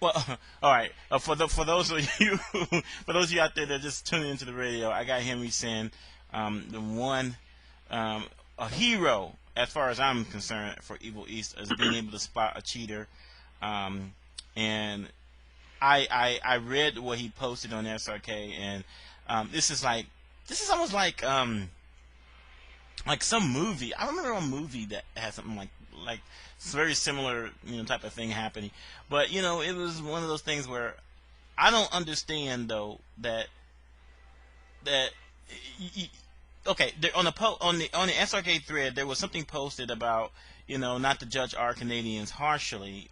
Well, all right. For those of you for those of you out there that just tuning into the radio, I got Henry saying the one a hero as far as I'm concerned for EVO East is being able to spot a cheater, and I read what he posted on SRK, and this is almost like some movie. I remember a movie that had something like it's very similar, type of thing happening. But it was one of those things where I don't understand though that okay, there, on the SRK thread there was something posted about not to judge our Canadians harshly,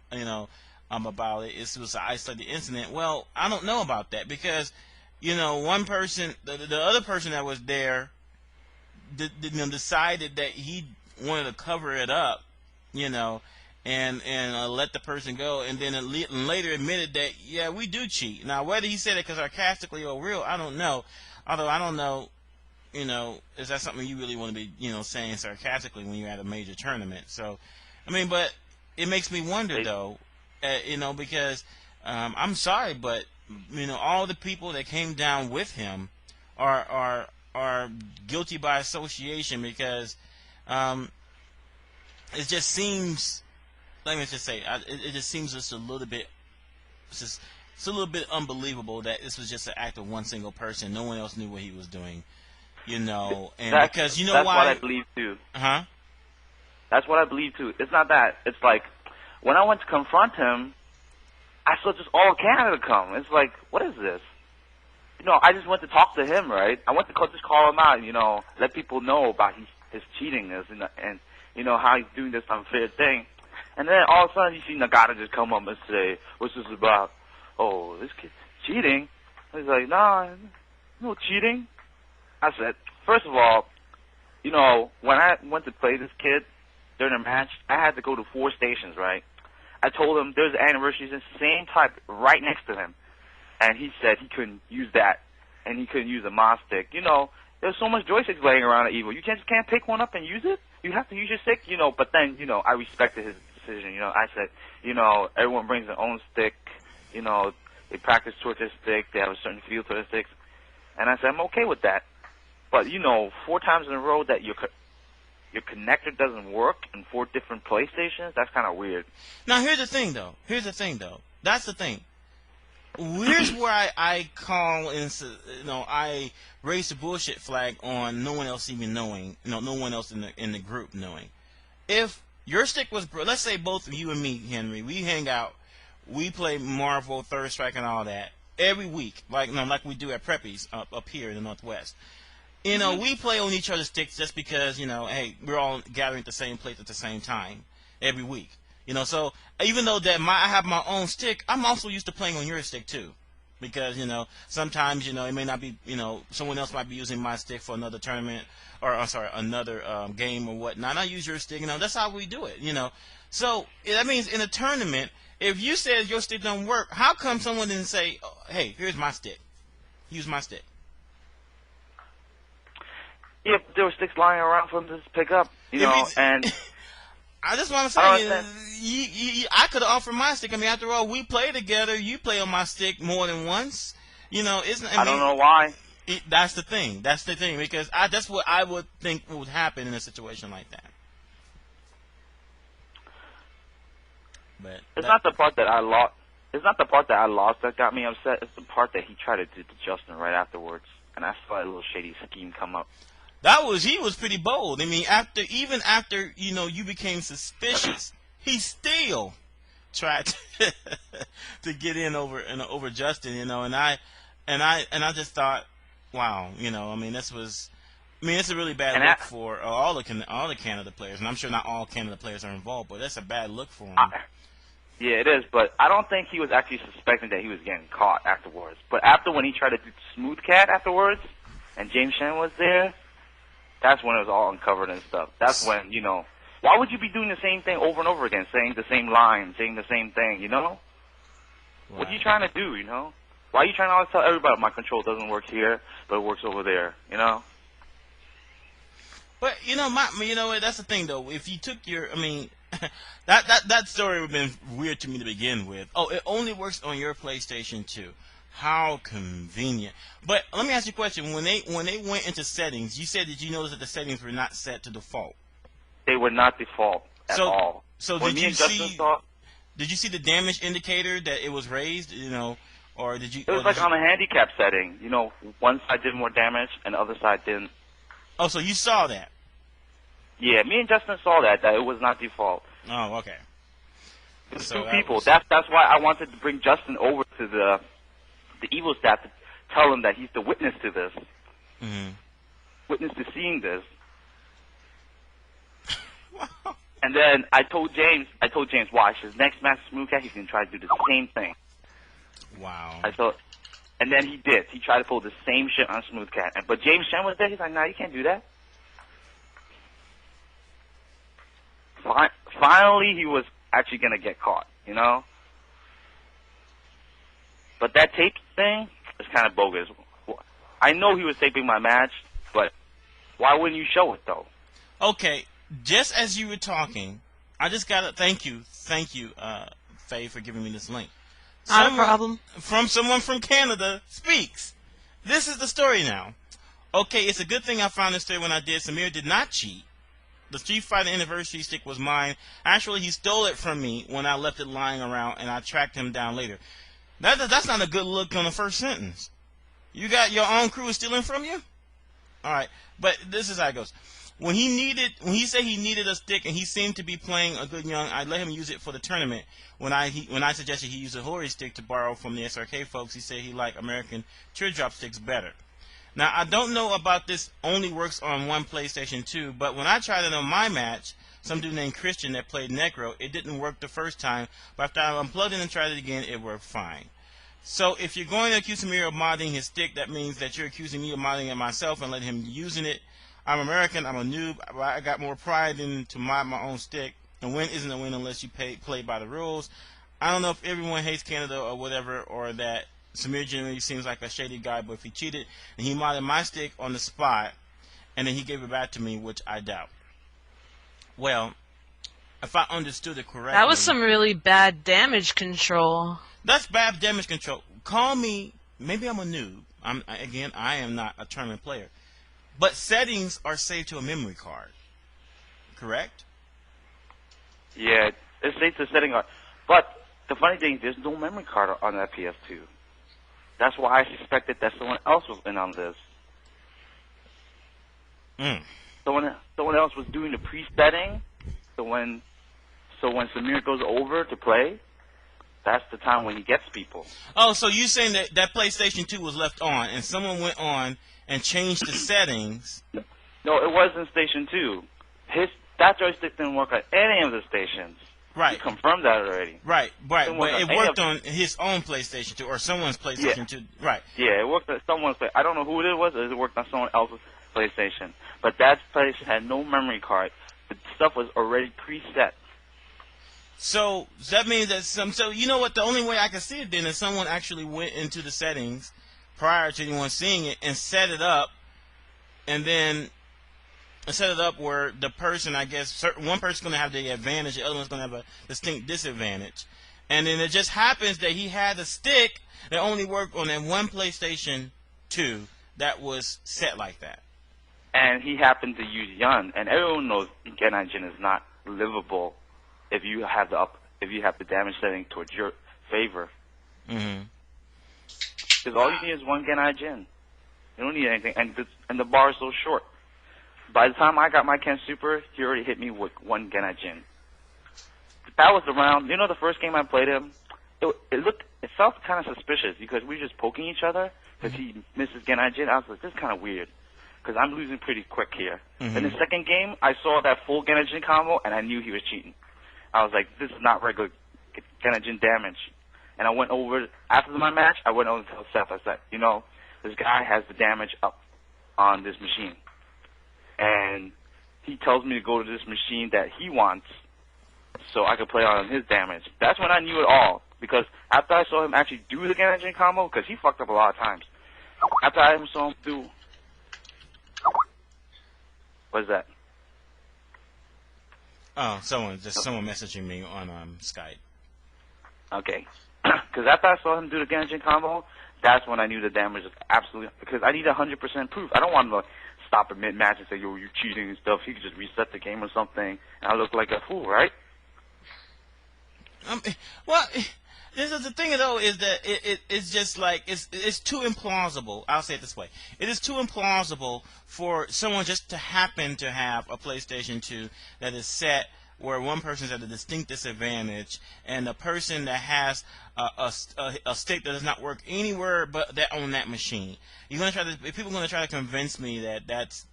about it. It was an isolated incident. Well, I don't know about that because one person, the other person that was there, decided that he wanted to cover it up, and let the person go, and then later admitted that yeah, we do cheat. Now whether he said it because sarcastically or real, I don't know. Although I don't know, is that something you really want to be saying sarcastically when you're at a major tournament? So, I mean, but it makes me wonder though, because I'm sorry, but all the people that came down with him are guilty by association because it just seems. Let me just say, it just seems just a little bit. It's a little bit unbelievable that this was just an act of one single person. No one else knew what he was doing, and because that's why? What I believe too. Huh? That's what I believe too. It's not that. It's like when I went to confront him, I saw just all Canada come. It's like, what is this? I just went to talk to him, right? I went to just call him out, let people know about his cheatingness and how he's doing this unfair thing. And then all of a sudden you see Nagata just come up and say, what's this about? Oh, this kid's cheating? He's like, nah, no cheating. I said, first of all, when I went to play this kid during a match, I had to go to 4 stations, right? I told him there's anniversaries in the same type right next to him. And he said he couldn't use that, and he couldn't use a Moss stick. There's so much joysticks laying around at EVO. You just can't pick one up and use it. You have to use your stick, But then, I respected his decision. I said, everyone brings their own stick. They practice towards their stick. They have a certain feel to their sticks. And I said, I'm okay with that. But 4 times in a row that your connector doesn't work in 4 different PlayStations, that's kind of weird. Now here's the thing, though. That's the thing. Here's where I call and I raise the bullshit flag on no one else even knowing, no one else in the group knowing. If your stick was, let's say both of you and me, Henry, we hang out, we play Marvel, Third Strike, and all that every week, like we do at Preppies up here in the Northwest. We play on each other's sticks just because hey, we're all gathering at the same place at the same time every week. So even though that I have my own stick, I'm also used to playing on your stick too, because sometimes it may not be someone else might be using my stick for another tournament or another game or whatnot. I use your stick, that's how we do it, So that means in a tournament, if you said your stick don't work, how come someone didn't say, oh, hey, here's my stick, use my stick? Yeah, there were sticks lying around for him to just pick up, and. I just want to say, I could have offered my stick. I mean, after all, we play together. You play on my stick more than once. I don't know why. That's the thing. Because that's what I would think would happen in a situation like that. But it's not the part that I lost. It's not the part that I lost that got me upset. It's the part that he tried to do to Justin right afterwards, and I saw a little shady scheme come up. He was pretty bold. I mean, even after you became suspicious, he still tried to get in over Justin, and I just thought, wow, I mean, it's a really bad look for all the Canada players, and I'm sure not all Canada players are involved, but that's a bad look for him. Yeah, it is, but I don't think he was actually suspecting that he was getting caught afterwards. But after when he tried to do Smooth Cat afterwards, and James Shen was there. That's when it was all uncovered and stuff. That's when, why would you be doing the same thing over and over again, saying the same line, saying the same thing, Right. What are you trying to do, Why are you trying to always tell everybody my control doesn't work here, but it works over there, But, that's the thing, though. If you took that story would have been weird to me to begin with. Oh, it only works on your PlayStation 2. How convenient. But let me ask you a question. When they went into settings, you said that you noticed that the settings were not set to default. They were not default at So all. so When me and Justin saw, did you see the damage indicator that it was raised, or did you it was like on a handicap setting. One side did more damage and the other side didn't. Oh, so you saw that. Yeah, me and Justin saw that it was not default. Oh, okay. It So two people. was- That's why I wanted to bring Justin over to the Evo staff to tell him that he's the witness to this. Mhm. Witness to seeing this. And then I told James, watch, his next match Smoothcat, he's going to try to do the same thing. Wow. And then he did. He tried to pull the same shit on Smoothcat. But James Chen was there. He's like, nah, you can't do that. Finally, he was actually going to get caught, But that tape thing is kind of bogus. I know he was taping my match, but why wouldn't you show it, though? Okay, just as you were talking, I just got to thank you, Faye, for giving me this link. Not a problem. From someone from Canada speaks. This is the story now. Okay, it's a good thing I found this story when I did. Samir did not cheat. The Street Fighter Anniversary stick was mine. Actually, he stole it from me when I left it lying around, and I tracked him down later. That's not a good look on the first sentence. You got your own crew stealing from you? All right, but this is how it goes. When he said he needed a stick and he seemed to be playing a good young, I let him use it for the tournament. When I suggested he use a Hori stick to borrow from the SRK folks, he said he liked American teardrop sticks better. Now, I don't know about this only works on one PlayStation 2, but when I tried it on my match, some dude named Christian that played Necro, it didn't work the first time, but after I unplugged it and tried it again, it worked fine. So if you're going to accuse Samir of modding his stick, that means that you're accusing me of modding it myself and letting him using it. I'm American, I'm a noob, I got more pride than to mod my own stick, and win isn't a win unless you play by the rules. I don't know if everyone hates Canada or whatever, or that Samir generally seems like a shady guy, but if he cheated and he modded my stick on the spot and then he gave it back to me, which I doubt. Well, if I understood it correctly, That was some really bad damage control. that's bad damage control. Call me, maybe I'm a noob. I am not a tournament player. But settings are saved to a memory card, correct? Yeah, it's safe to setting up. But the funny thing is there's no memory card on that PS2. That's why I suspected that someone else was in on this. Someone else was doing the pre-setting. So when Samir goes over to play, that's the time when he gets people. Oh, so you saying that PlayStation 2 was left on and someone went on and changed the settings? No, it wasn't Station 2. That joystick didn't work on any of the stations. Right. He confirmed that already. Right. But it worked on of his own PlayStation 2 or someone's PlayStation 2. Right. Yeah, it worked on someone's. I don't know who it was. It worked on someone else's PlayStation. But that place had no memory card. The stuff was already preset. So that means that so you know what, the only way I can see it then is someone actually went into the settings prior to anyone seeing it and set it up, and then set it up where the person, I guess, one person's going to have the advantage, the other one's going to have a distinct disadvantage. And then it just happens that he had a stick that only worked on that one PlayStation 2 that was set like that. And he happened to use Yun, and everyone knows Genai Jin is not livable if you have the damage setting towards your favor. Mm-hmm. Because all you need is one Genai Jin. You don't need anything, and the bar is so short. By the time I got my Ken Super, he already hit me with one Genai Jin. That was the round. You know, the first game I played him, it felt kind of suspicious because we were just poking each other because he misses Genai Jin. I was like, this is kind of weird because I'm losing pretty quick here. Mm-hmm. In the second game, I saw that full Genai Jin combo and I knew he was cheating. I was like, this is not regular Genai Jin damage. And I went over, after my match, I went over to tell Seth, I said, you know, this guy has the damage up on this machine. And he tells me to go to this machine that he wants so I could play on his damage. That's when I knew it all. Because after I saw him actually do the Genai Jin combo, because he fucked up a lot of times. After I saw him do... What is that? Oh, someone messaging me on Skype. Okay. Because after I saw him do the Genshin combo, that's when I knew the damage was absolutely... Because I need 100% proof. I don't want him to stop at mid-match and say, yo, you're cheating and stuff. He could just reset the game or something, and I look like a fool, right? Well, this is the thing, though, is that it's just like, it's too implausible. I'll say it this way. It is too implausible for someone just to happen to have a PlayStation 2 that is set where one person's at a distinct disadvantage, and the person that has a stick that does not work anywhere but that on that machine. People are gonna try to convince me that that's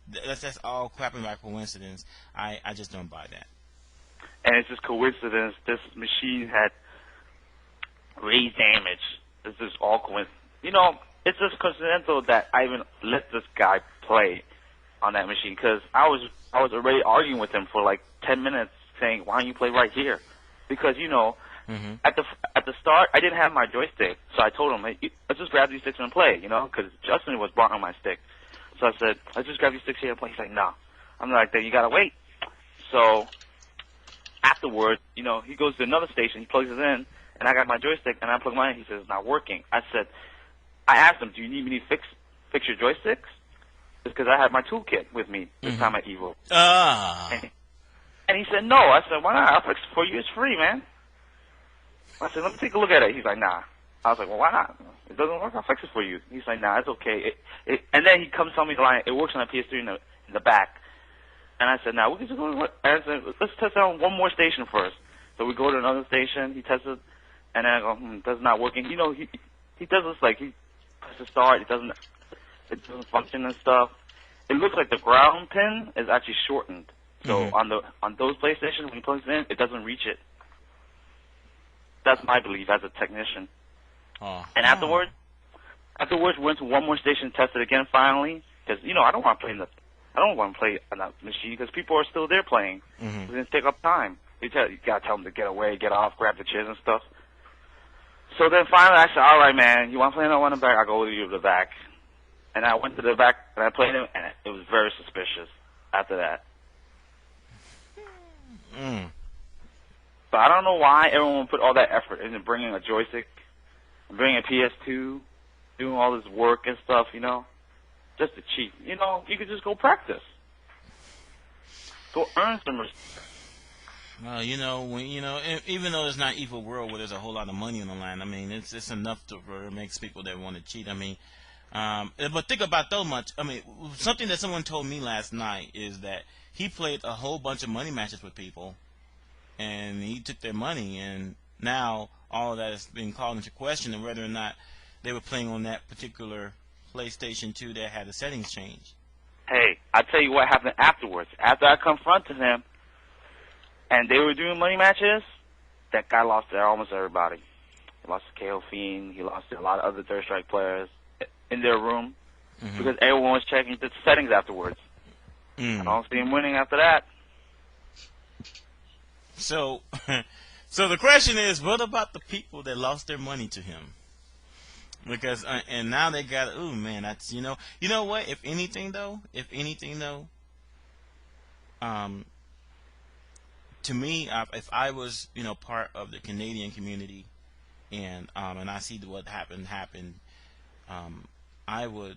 all happening by coincidence. I just don't buy that. And it's just coincidence. This machine had raised damage. It's just all coincidence. You know, it's just coincidental that I even let this guy play on that machine, because I was already arguing with him for like 10 minutes, saying, why don't you play right here? Because, you know, at the start, I didn't have my joystick, so I told him, hey, let's just grab these sticks and play, you know, because Justin was blocking my stick. So I said, let's just grab these sticks here and play. He's like, no. I'm like, then you gotta wait. So afterwards, you know, he goes to another station, he plugs it in, and I got my joystick, and I plug mine in. He says, it's not working. I asked him, do you need me to fix your joysticks? It's because I had my toolkit with me this time at EVO. And he said, no. I said, why not? I'll fix it for you. It's free, man. I said, let me take a look at it. He's like, nah. I was like, well, why not? It doesn't work. I'll fix it for you. He's like, nah, it's okay. And then he comes tell me the line, it works on a PS3 in the back. And I said, nah, we can just go to I said, let's test it on one more station first. So we go to another station. He tests it. And then I go, that's not working. You know, he does this, like, he presses start. It doesn't function and stuff. It looks like the ground pin is actually shortened. So on those PlayStations, when he plugs it in, it doesn't reach it. That's my belief as a technician. And afterwards, we went to one more station, tested again finally, because you know I don't want to play on that machine because people are still there playing. It's gonna take up time. You gotta tell them to get away, get off, grab the chairs and stuff. So then finally, I said, all right, man, you want to play that one in the back? I'll go with you to the back. And I went to the back and I played him, and it was very suspicious after that. But I don't know why everyone would put all that effort into bringing a joystick, bringing a PS2, doing all this work and stuff, you know, just to cheat. You know, you could just go practice. Go earn some respect. Well, you know, even though it's not EVO World where there's a whole lot of money on the line, I mean, it's enough to make people that want to cheat. I mean, but think about so much. I mean, something that someone told me last night is that he played a whole bunch of money matches with people, and he took their money, and now all of that is being called into question, and whether or not they were playing on that particular PlayStation 2 that had the settings changed. Hey, I'll tell you what happened afterwards. After I confronted him, and they were doing money matches, that guy lost to almost everybody. He lost to KO Fiend. He lost to a lot of other Third Strike players in their room because everyone was checking the settings afterwards. I don't see him winning after that. So, so the question is, what about the people that lost their money to him? Because and now they got, ooh man, that's you know what? If anything though, to me, if I was part of the Canadian community, and I see what happened, I would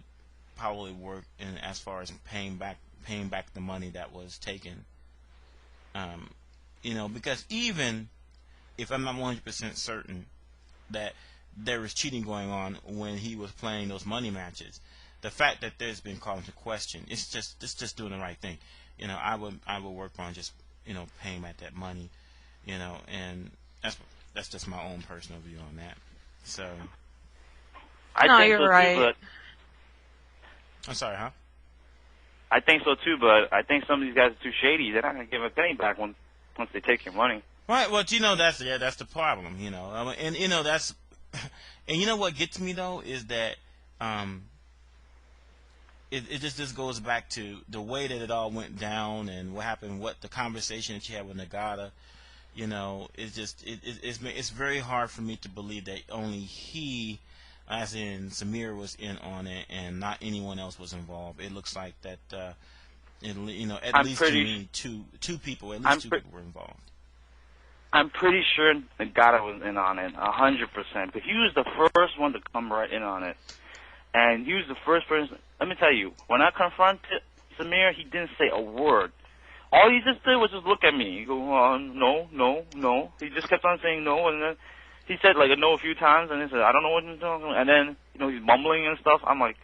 probably work in as far as paying back the money that was taken. Because even if I'm not 100% certain that there was cheating going on when he was playing those money matches, the fact that there's been called into question, it's just doing the right thing. I would work on just paying back that money, and that's just my own personal view on that. So No, think you're so right. Too, but I'm sorry, huh? I think so too, but I think some of these guys are too shady. They're not gonna give a penny back once they take your money. Right. Well, that's the problem. And that's and what gets me though is that it just goes back to the way that it all went down and what happened, what the conversation that you had with Nagata. It's very hard for me to believe that only he, as in Samir, was in on it and not anyone else was involved. It looks like that At I'm least to pretty. me, two people, at I'm least two pre- people were involved. I'm pretty sure Nagata was in on it, 100%. But he was the first one to come right in on it, and he was the first person. Let me tell you, when I confronted Samir, he didn't say a word. All he just did was just look at me. He go, no, no, no. He just kept on saying no, and then he said like a no a few times, and he said, I don't know what you're talking about. And then, he's mumbling and stuff. I'm like,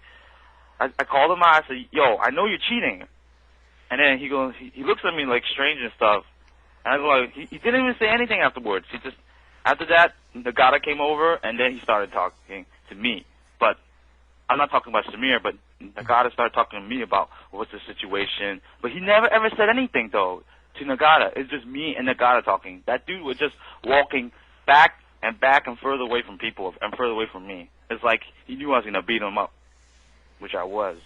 I called him out. I said, yo, I know you're cheating. And then he goes, he looks at me like strange and stuff. And I go, like, he didn't even say anything afterwards. He just, after that, Nagata came over, and then he started talking to me. But I'm not talking about Samir, but Nagata started talking to me about what's the situation. But he never ever said anything, though, to Nagata. It's just me and Nagata talking. That dude was just walking back and further away from people and further away from me. It's like he knew I was going to beat him up, which I was.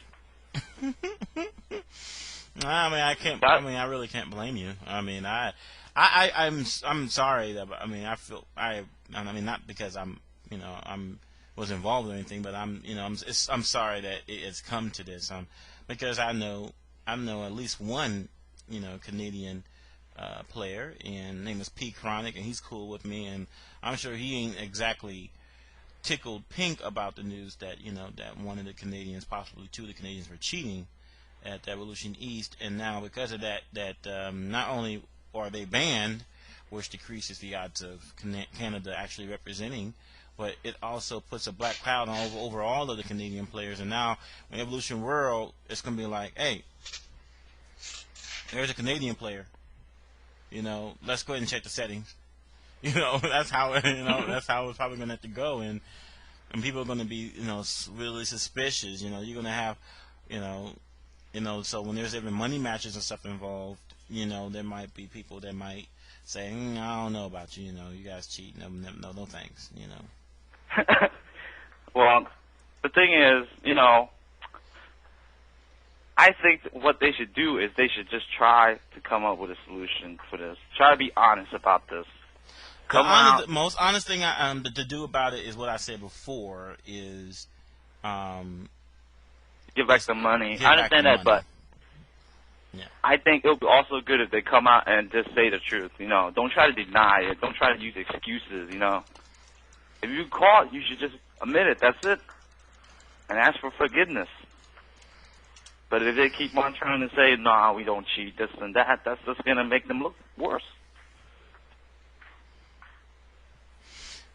I really can't blame you. I'm sorry that. Not because I'm was involved or anything, but I'm sorry that it's come to this. Because I know at least one, Canadian player, and his name is P Chronic, and he's cool with me, and I'm sure he ain't exactly tickled pink about the news that that one of the Canadians, possibly two of the Canadians, were cheating at Evolution East, and now because of that, not only are they banned, which decreases the odds of Canada actually representing, but it also puts a black cloud over all of the Canadian players. And now, in Evolution World, it's going to be like, hey, there's a Canadian player. Let's go ahead and check the settings. That's how that's how it's probably going to have to go, and people are going to be really suspicious. You're going to have so when there's even money matches and stuff involved, there might be people that might say, I don't know about you, you guys cheat. No thanks, Well, the thing is, I think what they should do is they should just try to come up with a solution for this. Try to be honest about this. The most honest thing to do about it is what I said before is give back the money. I understand that, but yeah. I think it would be also good if they come out and just say the truth. Don't try to deny it. Don't try to use excuses. If you caught, you should just admit it. That's it, and ask for forgiveness. But if they keep on trying to say, "Nah, we don't cheat," this and that, that's just gonna make them look worse.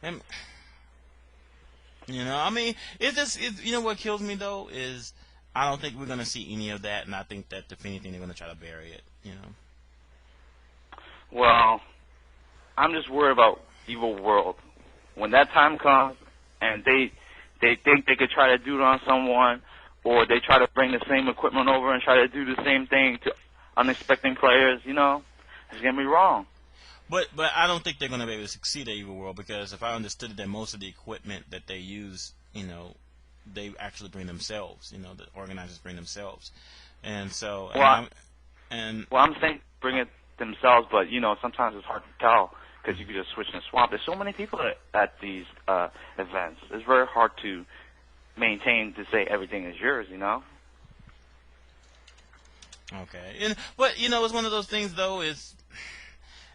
And what kills me though is I don't think we're gonna see any of that, and I think that if anything, they're gonna try to bury it. Well, I'm just worried about Evil World. When that time comes, and they think they could try to do it on someone, or they try to bring the same equipment over and try to do the same thing to unexpected players, it's gonna be wrong. But I don't think they're going to be able to succeed at Evil World, because if I understood it, that most of the equipment that they use, they actually bring themselves. The organizers bring themselves, and so I'm saying bring it themselves, but sometimes it's hard to tell because you can just switch and swap. There's so many people at these events. It's very hard to maintain to say everything is yours. Okay, but it's one of those things though.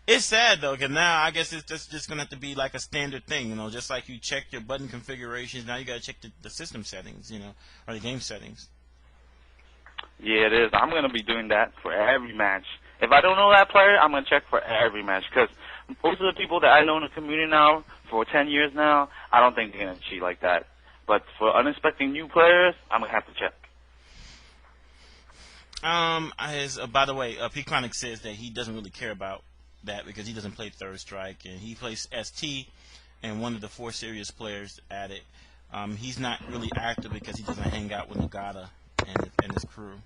It's sad though, because now I guess it's just gonna have to be like a standard thing, just like you check your button configurations. Now you gotta check the system settings, or the game settings. Yeah, it is. I'm gonna be doing that for every match. If I don't know that player, I'm gonna check for every match, because most of the people that I know in the community now for 10 years now, I don't think they're gonna cheat like that. But for unexpected new players, I'm gonna have to check. By the way, P Chronic says that he doesn't really care about that because he doesn't play Third Strike, and he plays ST, and one of the 4 serious players at it. He's not really active because he doesn't hang out with Nagata and his crew,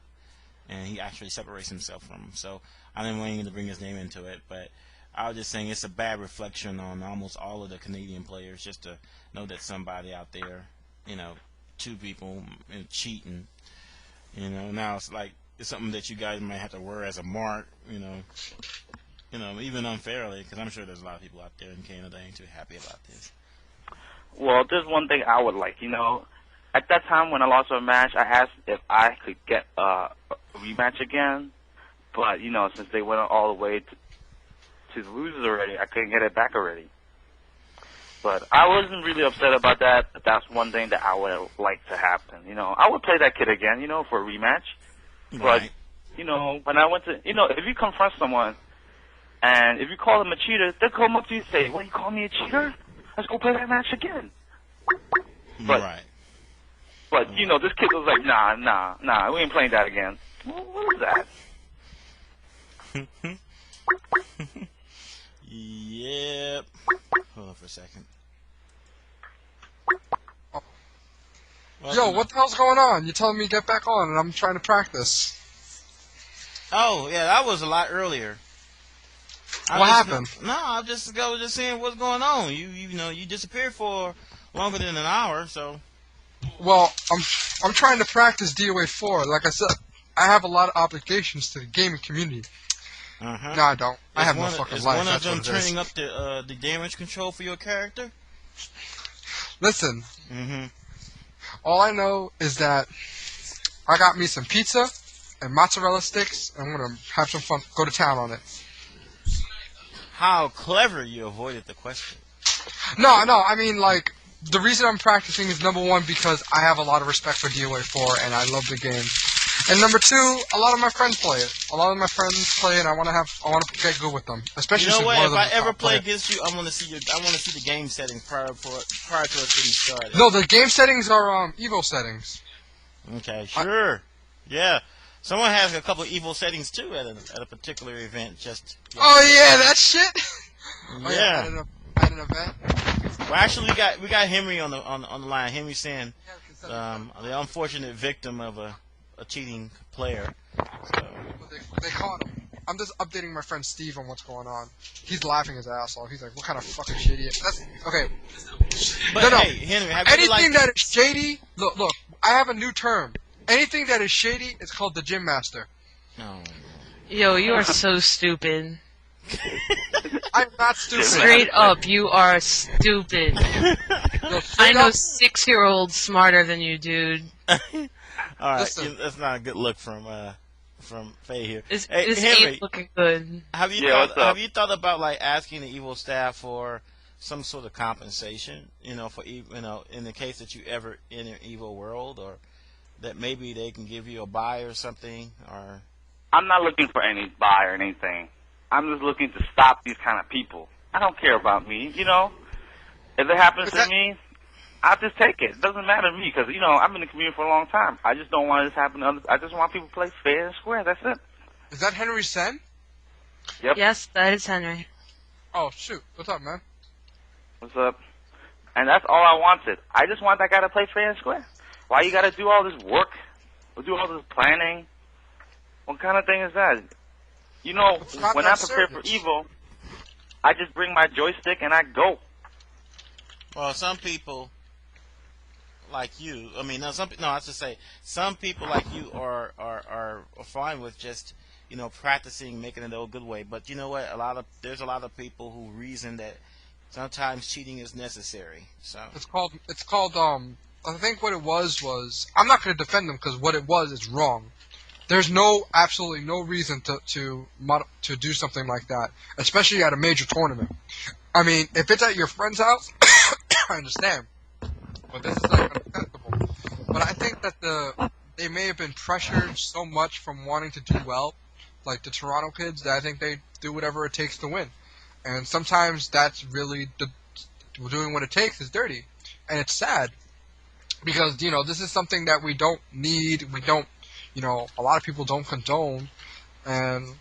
and he actually separates himself from them. So I didn't want him to bring his name into it, but I was just saying it's a bad reflection on almost all of the Canadian players just to know that somebody out there, 2 people cheating. Now it's like it's something that you guys might have to wear as a mark, even unfairly, because I'm sure there's a lot of people out there in Canada ain't too happy about this. Well, there's one thing I would like, at that time when I lost a match, I asked if I could get a rematch again. But, since they went all the way to the losers already, I couldn't get it back already. But I wasn't really upset about that. But that's one thing that I would like to happen. I would play that kid again, for a rematch. Right. But, when I went to, if you confront someone and if you call them a cheater, they'll come up to you and say, "What, you call me a cheater? Let's go play that match again." But, right. But, this kid was like, nah, we ain't playing that again. What is that? Yep. Hold on for a second. Yo, what the hell's going on? You're telling me to get back on, and I'm trying to practice. Oh, yeah, that was a lot earlier. What happened? I was just seeing what's going on. You disappeared for longer than an hour, so. Well, I'm trying to practice DOA 4. Like I said, I have a lot of obligations to the gaming community. Uh-huh. No, I don't. I have no fucking life. Is one of them That's what it is. turning up the damage control for your character? Listen, Mm-hmm. all I know is that I got me some pizza and mozzarella sticks, and I'm gonna have some fun. Go to town on it. How clever you avoided the question. No, I mean, like, the reason I'm practicing is, number one, because I have a lot of respect for DOA 4, and I love the game. And number two, a lot of my friends play it. A lot of my friends play it, and I want to get good with them. Especially You know since what? one of If them I is a ever top play player. against you, I want to see the game settings prior to us getting started. No, the game settings are Evo settings. Okay, sure. Yeah. Someone has a couple of evil settings too at a particular event. Oh yeah, that shit. Oh, Yeah. At an event. Well, actually, we got Henry on the line. Henry saying the unfortunate victim of a cheating player. So. They caught him. I'm just updating my friend Steve on what's going on. He's laughing his ass off. He's like, "What kind of fucking shady?" That's okay. But No. hey, Henry, have you Anything that is shady, look. I have a new term. Anything that is shady is called the gym master. No. Yo, you are so stupid. I'm not stupid. Straight up, you are stupid. Yo, I straight know up, 6-year-olds smarter than you, dude. All right, Listen. that's not a good look from Faye here. This Henry, ain't looking good. have you thought about like asking the evil staff for some sort of compensation? For in the case that you ever in an evil world, or that maybe they can give you a buy or something, or. I'm not looking for any buy or anything. I'm just looking to stop these kind of people. I don't care about me, If it happens to me, I'll just take it. It doesn't matter to me because, I've been in the community for a long time. I just don't want this to happen to others. I just want people to play fair and square. That's it. Is that Henry Sen? Yep. Yes, that is Henry. Oh shoot! What's up, man? What's up? And that's all I wanted. I just want that guy to play fair and square. Why you got to do all this work? Do all this planning? What kind of thing is that? When I prepare for Evo, I just bring my joystick and I go. Well, some people like you. I mean, I should say some people like you are fine with just practicing, making it a good way. But you know what? There's a lot of people who reason that sometimes cheating is necessary. So It's called I think what it was I'm not going to defend them because what it was is wrong. There's absolutely no reason to do something like that, especially at a major tournament. I mean, if it's at your friend's house, I understand, but this is like unacceptable. But I think that they may have been pressured so much from wanting to do well, like the Toronto kids, that I think they do whatever it takes to win. And sometimes that's really doing what it takes is dirty, and it's sad because this is something that we don't need. We don't. A lot of people don't condone, and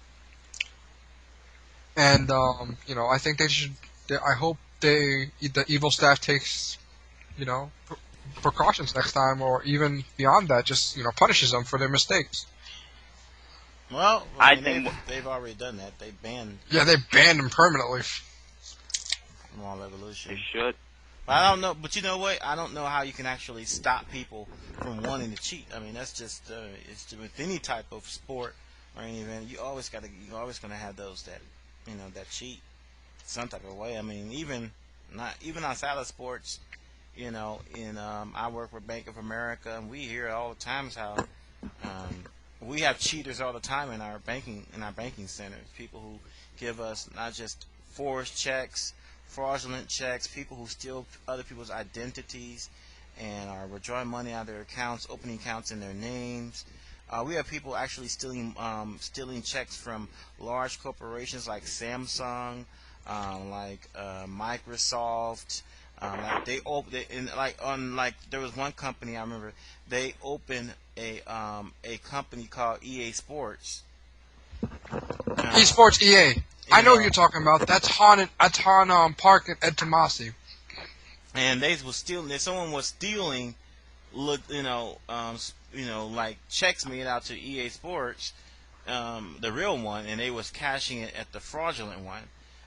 I think they should. I hope the evil staff takes, precautions next time, or even beyond that, just punishes them for their mistakes. well, I mean, think they've already done that. They banned Yeah, they banned them permanently. Small Evolution. they should. But I don't know. But you know what? I don't know how you can actually stop people from wanting to cheat. I mean, that's just it's with any type of sport or any event. You're always gonna have those that that cheat some type of way. I mean, even outside of sports, I work for Bank of America, and we hear all the times how we have cheaters all the time in our banking centers. People who give us not just forged checks, fraudulent checks, people who steal other people's identities and are withdrawing money out of their accounts, opening accounts in their names. We have people actually stealing checks from large corporations like Samsung, like Microsoft. Like there was one company I remember, they opened a company called EA Sports. Esports EA. I know Yeah. what you're talking about. That's Han Park in Ed Tomasi. And they was stealing. Someone was stealing, like checks made out to EA Sports, the real one, and they was cashing it at the fraudulent one.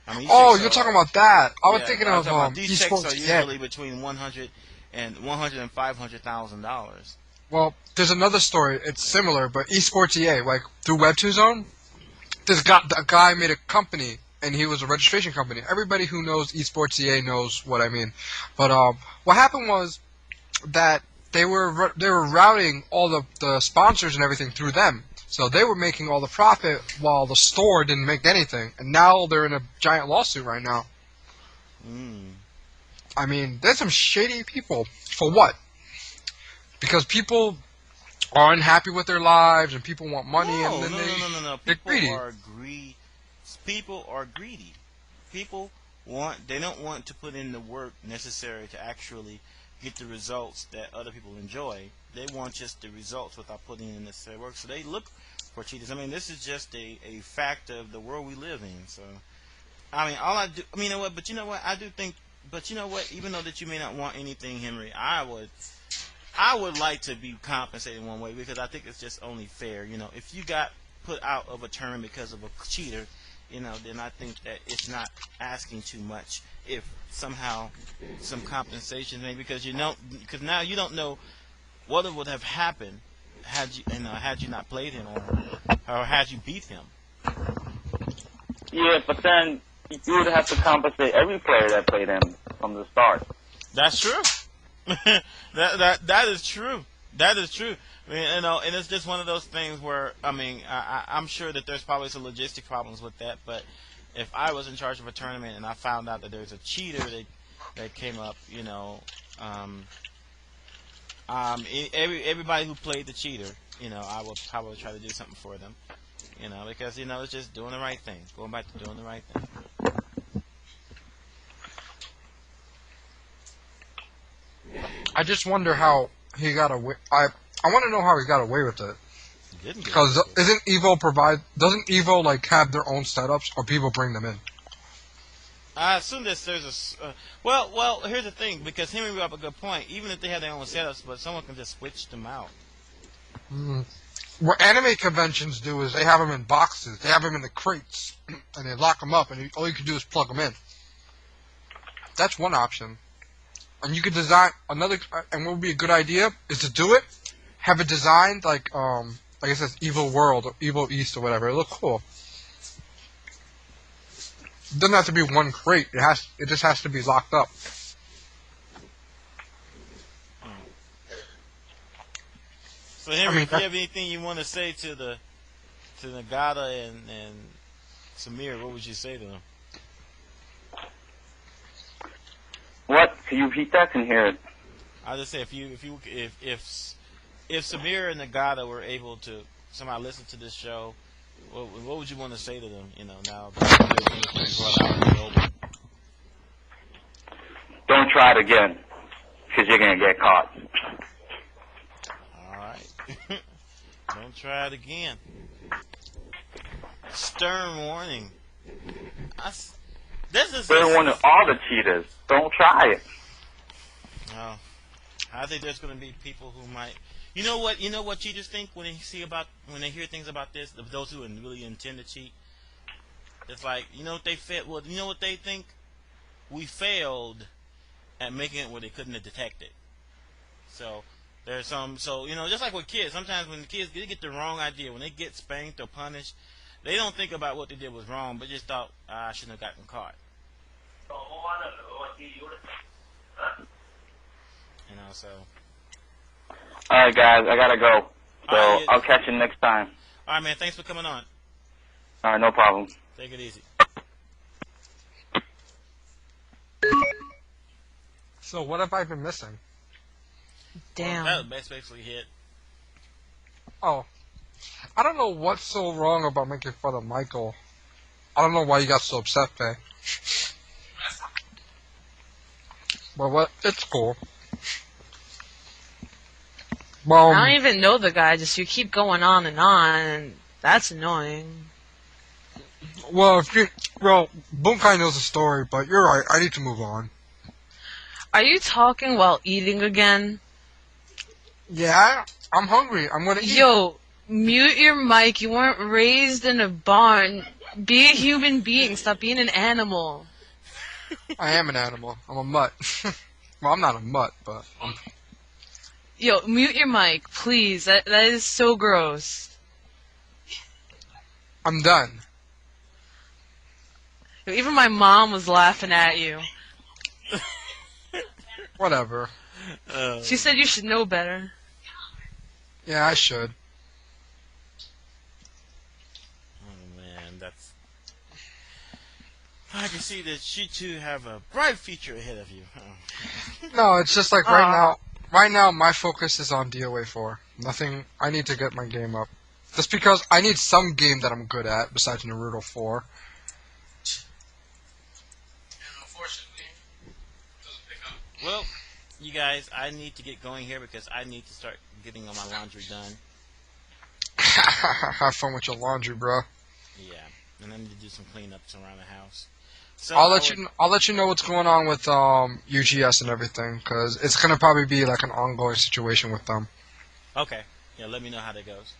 I mean, Oh, you're talking about that. I was yeah, thinking I'm of talking about these checks Esports are EA. usually between $100 and $500,000. Well, there's another story. It's similar, but Esports EA, like through Web2 Zone, a guy made a company, and he was a registration company. Everybody who knows Esports EA knows what I mean. But what happened was that they were routing all the sponsors and everything through them. So they were making all the profit while the store didn't make anything. And now they're in a giant lawsuit right now. I mean, there's some shady people. For what? Because people are unhappy with their lives and people want money and then No. they're greedy. People are greedy. People they don't want to put in the work necessary to actually get the results that other people enjoy. They want just the results without putting in the necessary work. So they look for cheaters. I mean, this is just a fact of the world we live in. So, I mean, all I do, I mean, you know what? But you know what? I do think. But you know what? Even though that you may not want anything, Henry, I would like to be compensated one way because I think it's just only fair. You know, if you got put out of a tournament because of a cheater, you know, then I think that it's not asking too much if somehow some compensation, maybe because now you don't know what would have happened had you not played him or had you beat him. Yeah, but then you would have to compensate every player that played him from the start. That's true. that is true. That is true. I mean, you know, and it's just one of those things where, I mean, I'm sure that there's probably some logistic problems with that, but if I was in charge of a tournament and I found out that there's a cheater that came up, you know, everybody who played the cheater, you know, I would probably try to do something for them, you know, because, you know, it's just doing the right thing, going back to doing the right thing. I just wonder how he got away. I want to know how he got away with it. Because doesn't Evo like have their own setups, or people bring them in? I assume that there's well, here's the thing, because Henry brought up a good point. Even if they have their own setups, but someone can just switch them out. What anime conventions do is they have them in boxes. They have them in the crates, and they lock them up, and all you can do is plug them in. That's one option. And you could design another. And what would be a good idea is to do it, have it designed like I guess it's Evo World or Evo East or whatever. It look cool. It doesn't have to be one crate. It just has to be locked up. So Henry, if you have anything you want to say to Nagata and Samir, what would you say to them? What? Can you repeat that? Can hear it. I just say if Samir and Nagata were able to somehow listen to this show, what would you want to say to them? You know, now that everything's been brought out in the open. Don't try it again, because you're gonna get caught. All right, don't try it again. Stern warning. This is They're warning all the cheaters. Don't try it. I think there's going to be people who might. You know what cheaters think when they hear things about this. Those who really intend to cheat. It's like, you know what they failed. Well, you know what they think. We failed at making it where they couldn't have detected. So there's some. So you know, just like with kids. Sometimes when the kids they get the wrong idea, when they get spanked or punished, they don't think about what they did was wrong, but just thought, I shouldn't have gotten caught. You know, so. All right, guys, I gotta go. So All right, I'll catch you next time. all right, man. Thanks for coming on. All right, no problem. Take it easy. So what have I been missing? Damn. Well, that's basically it. Oh, I don't know what's so wrong about making fun of Michael. I don't know why you got so upset, Faye. But what? It's cool. Well, I don't even know the guy, just you keep going on, and that's annoying. well, Bunkai knows the story, but you're right. I need to move on. Are you talking while eating again? Yeah, I'm hungry. I'm gonna eat. Yo, mute your mic. You weren't raised in a barn. Be a human being. Stop being an animal. I am an animal. I'm a mutt. Well, I'm not a mutt, but Yo, mute your mic, please. That is so gross. I'm done. Yo, even my mom was laughing at you. Whatever. She said you should know better. Yeah, I should. Oh man, that's. I can see that you two have a bright future ahead of you. No, it's just like right now. Right now, my focus is on DOA 4. Nothing. I need to get my game up. Just because I need some game that I'm good at besides Naruto 4. Well, you guys, I need to get going here because I need to start getting all my laundry done. Have fun with your laundry, bro. Yeah, and I need to do some cleanups around the house. So I'll let you know what's going on with UGS and everything, because it's gonna probably be like an ongoing situation with them. Okay, yeah, let me know how that goes.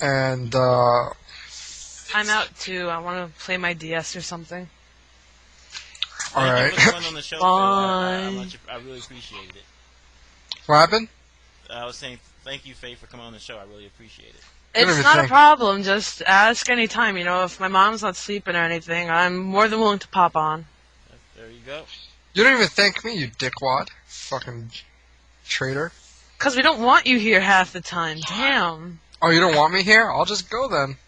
And I'm out too. I want to play my DS or something. all Thank right. you for coming on the show. Too. I really appreciated it. What happened? I was saying thank you, Faye, for coming on the show. I really appreciate it. Good It's of not you, a problem. Just ask anytime. You know, if my mom's not sleeping or anything, I'm more than willing to pop on. There you go. You don't even thank me, you dickwad. Fucking traitor. Because we don't want you here half the time. Damn. Oh, you don't want me here? I'll just go then.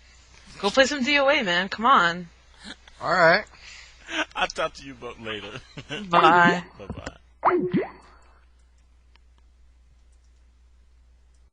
Go play some DOA, man. Come on. All right. I'll talk to you both later. Bye. Bye-bye.